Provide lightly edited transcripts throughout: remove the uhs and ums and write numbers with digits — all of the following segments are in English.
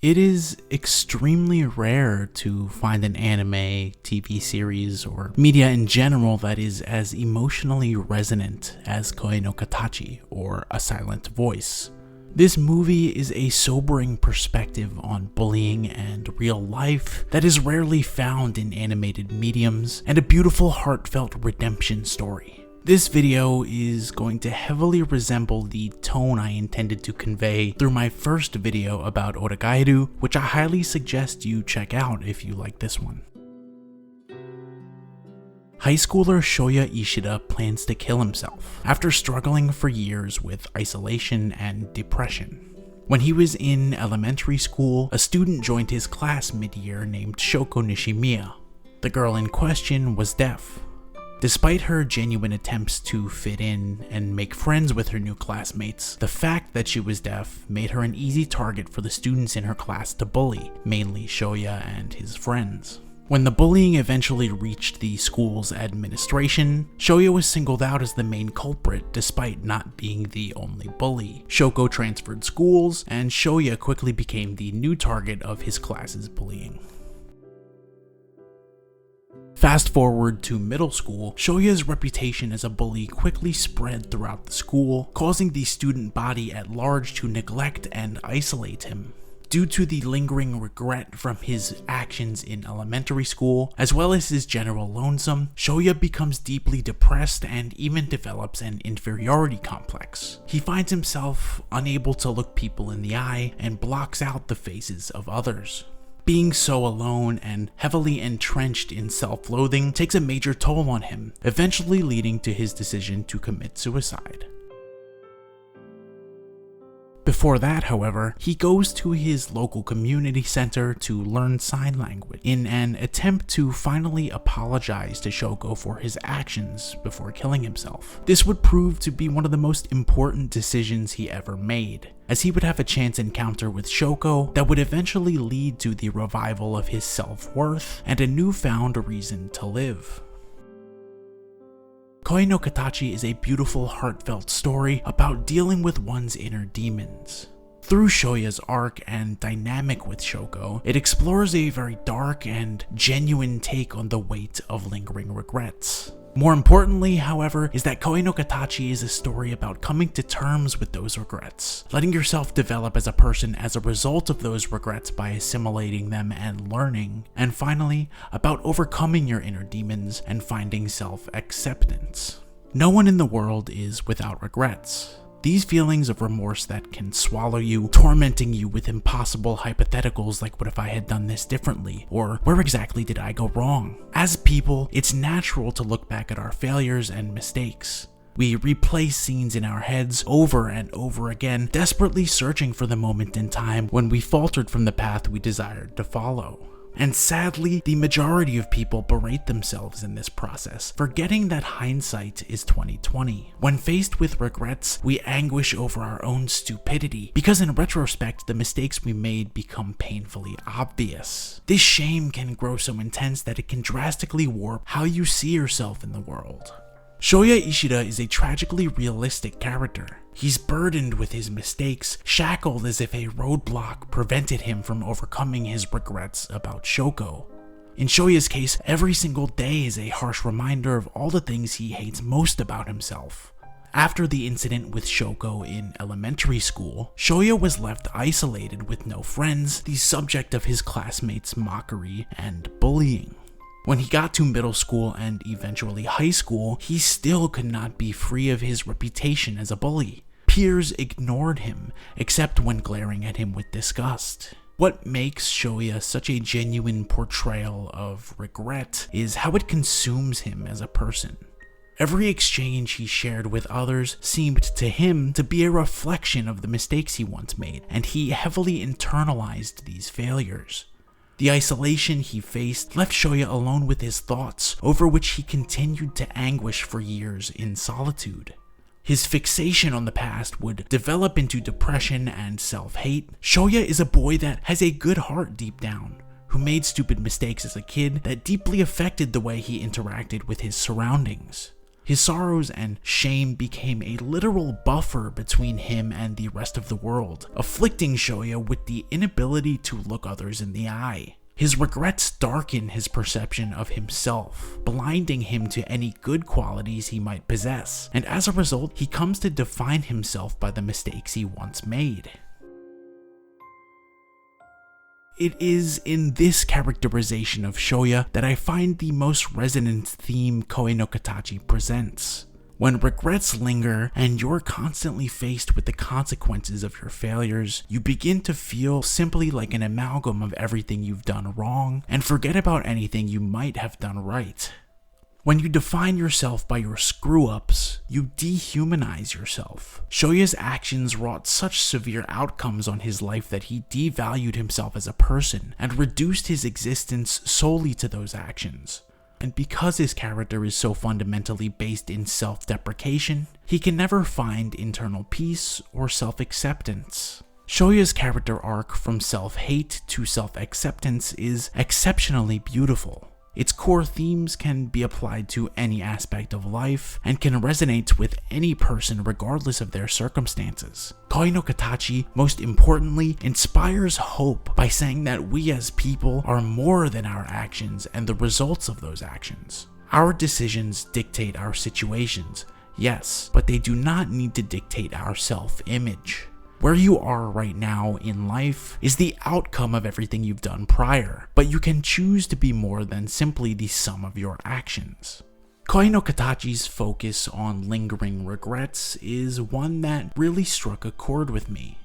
It is extremely rare to find an anime, TV series, or media in general that is as emotionally resonant as Koe no Katachi, or A Silent Voice. This movie is a sobering perspective on bullying and real life that is rarely found in animated mediums, and a beautiful heartfelt redemption story. This video is going to heavily resemble the tone I intended to convey through my first video about Oregairu, which I highly suggest you check out if you like this one. High schooler Shoya Ishida plans to kill himself after struggling for years with isolation and depression. When he was in elementary school, a student joined his class mid-year named Shoko Nishimiya. The girl in question was deaf. Despite her genuine attempts to fit in and make friends with her new classmates, the fact that she was deaf made her an easy target for the students in her class to bully, mainly Shoya and his friends. When the bullying eventually reached the school's administration, Shoya was singled out as the main culprit despite not being the only bully. Shoko transferred schools, and Shoya quickly became the new target of his class's bullying. Fast forward to middle school, Shoya's reputation as a bully quickly spread throughout the school, causing the student body at large to neglect and isolate him. Due to the lingering regret from his actions in elementary school, as well as his general lonesome, Shoya becomes deeply depressed and even develops an inferiority complex. He finds himself unable to look people in the eye and blocks out the faces of others. Being so alone and heavily entrenched in self-loathing takes a major toll on him, eventually leading to his decision to commit suicide. Before that, however, he goes to his local community center to learn sign language in an attempt to finally apologize to Shoko for his actions before killing himself. This would prove to be one of the most important decisions he ever made, as he would have a chance encounter with Shoko that would eventually lead to the revival of his self-worth and a newfound reason to live. Koe no Katachi is a beautiful, heartfelt story about dealing with one's inner demons. Through Shoya's arc and dynamic with Shoko, it explores a very dark and genuine take on the weight of lingering regrets. More importantly, however, is that Koe no Katachi is a story about coming to terms with those regrets, letting yourself develop as a person as a result of those regrets by assimilating them and learning, and finally, about overcoming your inner demons and finding self-acceptance. No one in the world is without regrets. These feelings of remorse that can swallow you, tormenting you with impossible hypotheticals like what if I had done this differently, or where exactly did I go wrong? As people, it's natural to look back at our failures and mistakes. We replay scenes in our heads over and over again, desperately searching for the moment in time when we faltered from the path we desired to follow. And sadly, the majority of people berate themselves in this process, forgetting that hindsight is 20/20. When faced with regrets, we anguish over our own stupidity, because in retrospect, the mistakes we made become painfully obvious. This shame can grow so intense that it can drastically warp how you see yourself in the world. Shoya Ishida is a tragically realistic character. He's burdened with his mistakes, shackled as if a roadblock prevented him from overcoming his regrets about Shoko. In Shoya's case, every single day is a harsh reminder of all the things he hates most about himself. After the incident with Shoko in elementary school, Shoya was left isolated with no friends, the subject of his classmates' mockery and bullying. When he got to middle school and eventually high school, he still could not be free of his reputation as a bully. Peers ignored him, except when glaring at him with disgust. What makes Shoya such a genuine portrayal of regret is how it consumes him as a person. Every exchange he shared with others seemed to him to be a reflection of the mistakes he once made, and he heavily internalized these failures. The isolation he faced left Shoya alone with his thoughts, over which he continued to anguish for years in solitude. His fixation on the past would develop into depression and self-hate. Shoya is a boy that has a good heart deep down, who made stupid mistakes as a kid that deeply affected the way he interacted with his surroundings. His sorrows and shame became a literal buffer between him and the rest of the world, afflicting Shoya with the inability to look others in the eye. His regrets darken his perception of himself, blinding him to any good qualities he might possess, and as a result, he comes to define himself by the mistakes he once made. It is in this characterization of Shoya that I find the most resonant theme Koe no Katachi presents. When regrets linger and you're constantly faced with the consequences of your failures, you begin to feel simply like an amalgam of everything you've done wrong and forget about anything you might have done right. When you define yourself by your screw-ups, you dehumanize yourself. Shoya's actions wrought such severe outcomes on his life that he devalued himself as a person and reduced his existence solely to those actions. And because his character is so fundamentally based in self-deprecation, he can never find internal peace or self-acceptance. Shoya's character arc from self-hate to self-acceptance is exceptionally beautiful. Its core themes can be applied to any aspect of life and can resonate with any person regardless of their circumstances. Koe no Katachi, most importantly, inspires hope by saying that we as people are more than our actions and the results of those actions. Our decisions dictate our situations, yes, but they do not need to dictate our self-image. Where you are right now in life is the outcome of everything you've done prior, but you can choose to be more than simply the sum of your actions. Koe no Katachi's focus on lingering regrets is one that really struck a chord with me.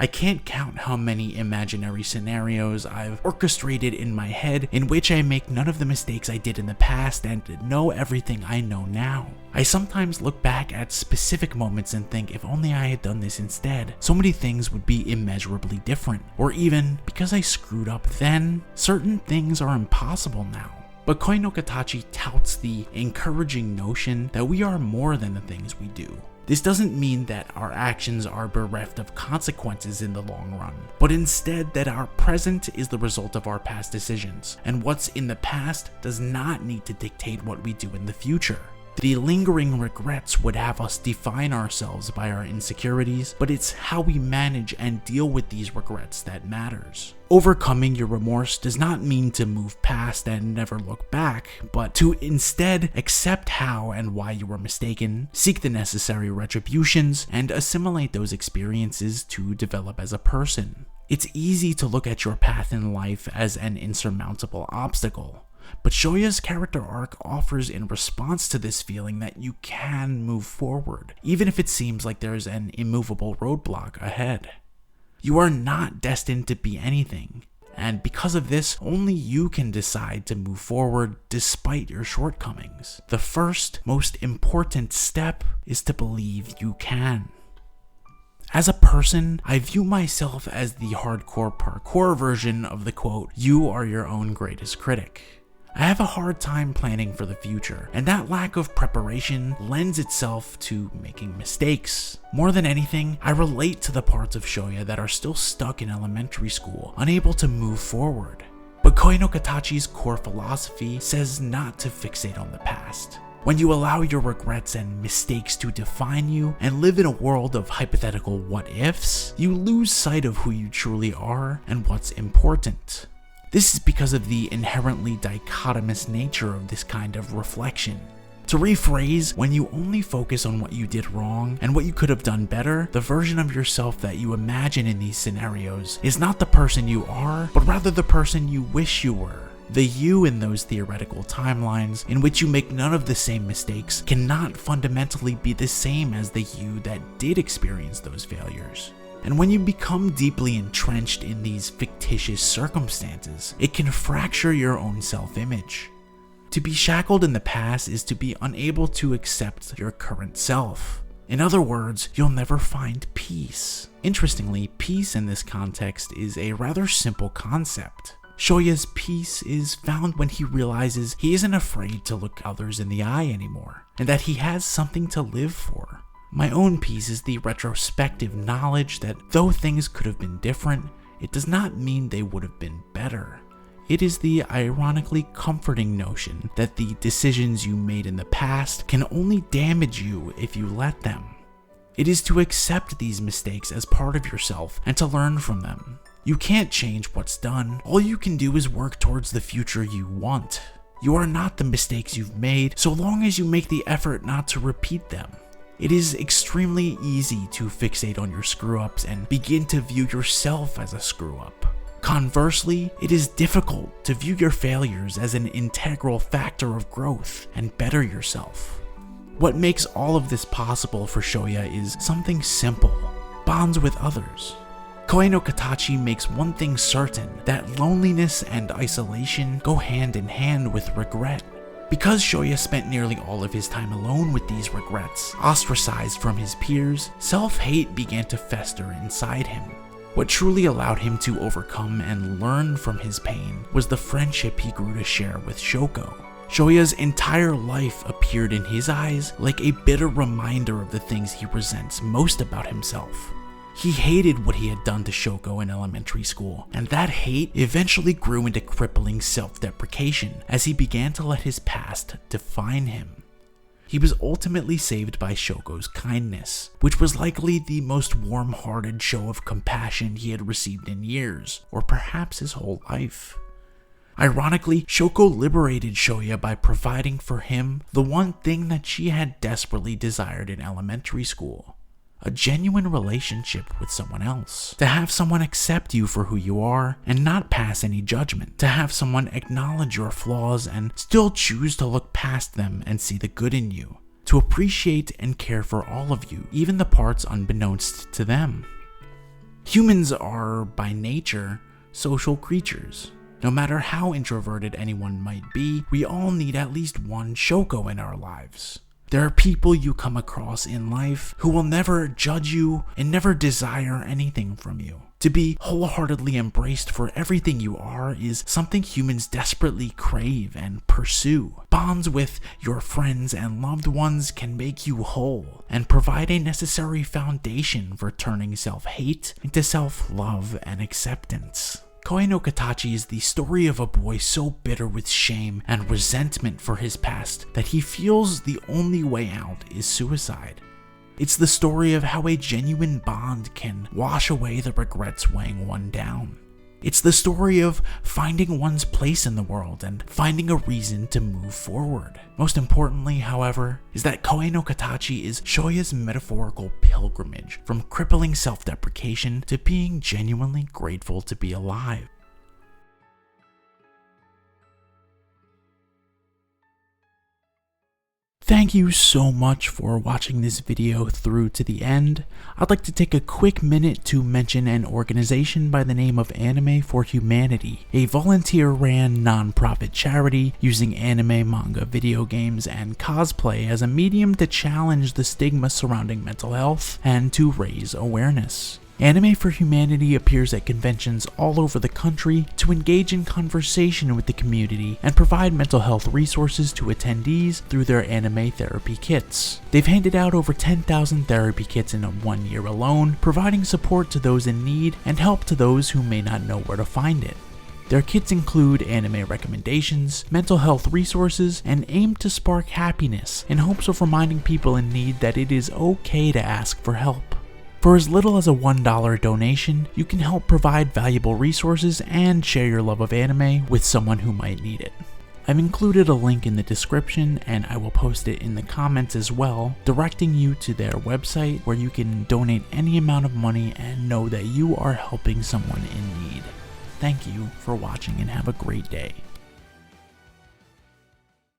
I can't count how many imaginary scenarios I've orchestrated in my head in which I make none of the mistakes I did in the past and know everything I know now. I sometimes look back at specific moments and think if only I had done this instead, so many things would be immeasurably different. Or even, because I screwed up then, certain things are impossible now. But Koe no Katachi touts the encouraging notion that we are more than the things we do. This doesn't mean that our actions are bereft of consequences in the long run, but instead that our present is the result of our past decisions, and what's in the past does not need to dictate what we do in the future. The lingering regrets would have us define ourselves by our insecurities, but it's how we manage and deal with these regrets that matters. Overcoming your remorse does not mean to move past and never look back, but to instead accept how and why you were mistaken, seek the necessary retributions, and assimilate those experiences to develop as a person. It's easy to look at your path in life as an insurmountable obstacle, but Shoya's character arc offers in response to this feeling that you can move forward, even if it seems like there's an immovable roadblock ahead. You are not destined to be anything, and because of this, only you can decide to move forward despite your shortcomings. The first, most important step is to believe you can. As a person, I view myself as the hardcore parkour version of the quote, "You are your own greatest critic." I have a hard time planning for the future, and that lack of preparation lends itself to making mistakes. More than anything, I relate to the parts of Shoya that are still stuck in elementary school, unable to move forward. But Koe no Katachi's core philosophy says not to fixate on the past. When you allow your regrets and mistakes to define you and live in a world of hypothetical what-ifs, you lose sight of who you truly are and what's important. This is because of the inherently dichotomous nature of this kind of reflection. To rephrase, when you only focus on what you did wrong and what you could have done better, the version of yourself that you imagine in these scenarios is not the person you are, but rather the person you wish you were. The you in those theoretical timelines, in which you make none of the same mistakes, cannot fundamentally be the same as the you that did experience those failures. And when you become deeply entrenched in these fictitious circumstances, it can fracture your own self-image. To be shackled in the past is to be unable to accept your current self. In other words, you'll never find peace. Interestingly, peace in this context is a rather simple concept. Shoya's peace is found when he realizes he isn't afraid to look others in the eye anymore, and that he has something to live for. My own peace is the retrospective knowledge that though things could have been different, it does not mean they would have been better. It is the ironically comforting notion that the decisions you made in the past can only damage you if you let them. It is to accept these mistakes as part of yourself and to learn from them. You can't change what's done. All you can do is work towards the future you want. You are not the mistakes you've made so long as you make the effort not to repeat them. It is extremely easy to fixate on your screw-ups and begin to view yourself as a screw-up. Conversely, it is difficult to view your failures as an integral factor of growth and better yourself. What makes all of this possible for Shoya is something simple: bonds with others. Koe no Katachi makes one thing certain, that loneliness and isolation go hand in hand with regret. Because Shoya spent nearly all of his time alone with these regrets, ostracized from his peers, self-hate began to fester inside him. What truly allowed him to overcome and learn from his pain was the friendship he grew to share with Shoko. Shoya's entire life appeared in his eyes like a bitter reminder of the things he resents most about himself. He hated what he had done to Shoko in elementary school, and that hate eventually grew into crippling self-deprecation as he began to let his past define him. He was ultimately saved by Shoko's kindness, which was likely the most warm-hearted show of compassion he had received in years, or perhaps his whole life. Ironically, Shoko liberated Shoya by providing for him the one thing that she had desperately desired in elementary school: a genuine relationship with someone else. To have someone accept you for who you are and not pass any judgment. To have someone acknowledge your flaws and still choose to look past them and see the good in you. To appreciate and care for all of you, even the parts unbeknownst to them. Humans are, by nature, social creatures. No matter how introverted anyone might be, we all need at least one Shoko in our lives. There are people you come across in life who will never judge you and never desire anything from you. To be wholeheartedly embraced for everything you are is something humans desperately crave and pursue. Bonds with your friends and loved ones can make you whole and provide a necessary foundation for turning self-hate into self-love and acceptance. Koe no Katachi is the story of a boy so bitter with shame and resentment for his past that he feels the only way out is suicide. It's the story of how a genuine bond can wash away the regrets weighing one down. It's the story of finding one's place in the world and finding a reason to move forward. Most importantly, however, is that Koe no Katachi is Shoya's metaphorical pilgrimage from crippling self-deprecation to being genuinely grateful to be alive. Thank you so much for watching this video through to the end. I'd like to take a quick minute to mention an organization by the name of Anime for Humanity, a volunteer-ran non-profit charity using anime, manga, video games, and cosplay as a medium to challenge the stigma surrounding mental health and to raise awareness. Anime for Humanity appears at conventions all over the country to engage in conversation with the community and provide mental health resources to attendees through their anime therapy kits. They've handed out over 10,000 therapy kits in 1 year alone, providing support to those in need and help to those who may not know where to find it. Their kits include anime recommendations, mental health resources, and aim to spark happiness in hopes of reminding people in need that it is okay to ask for help. For as little as a $1 donation, you can help provide valuable resources and share your love of anime with someone who might need it. I've included a link in the description, and I will post it in the comments as well, directing you to their website where you can donate any amount of money and know that you are helping someone in need. Thank you for watching and have a great day.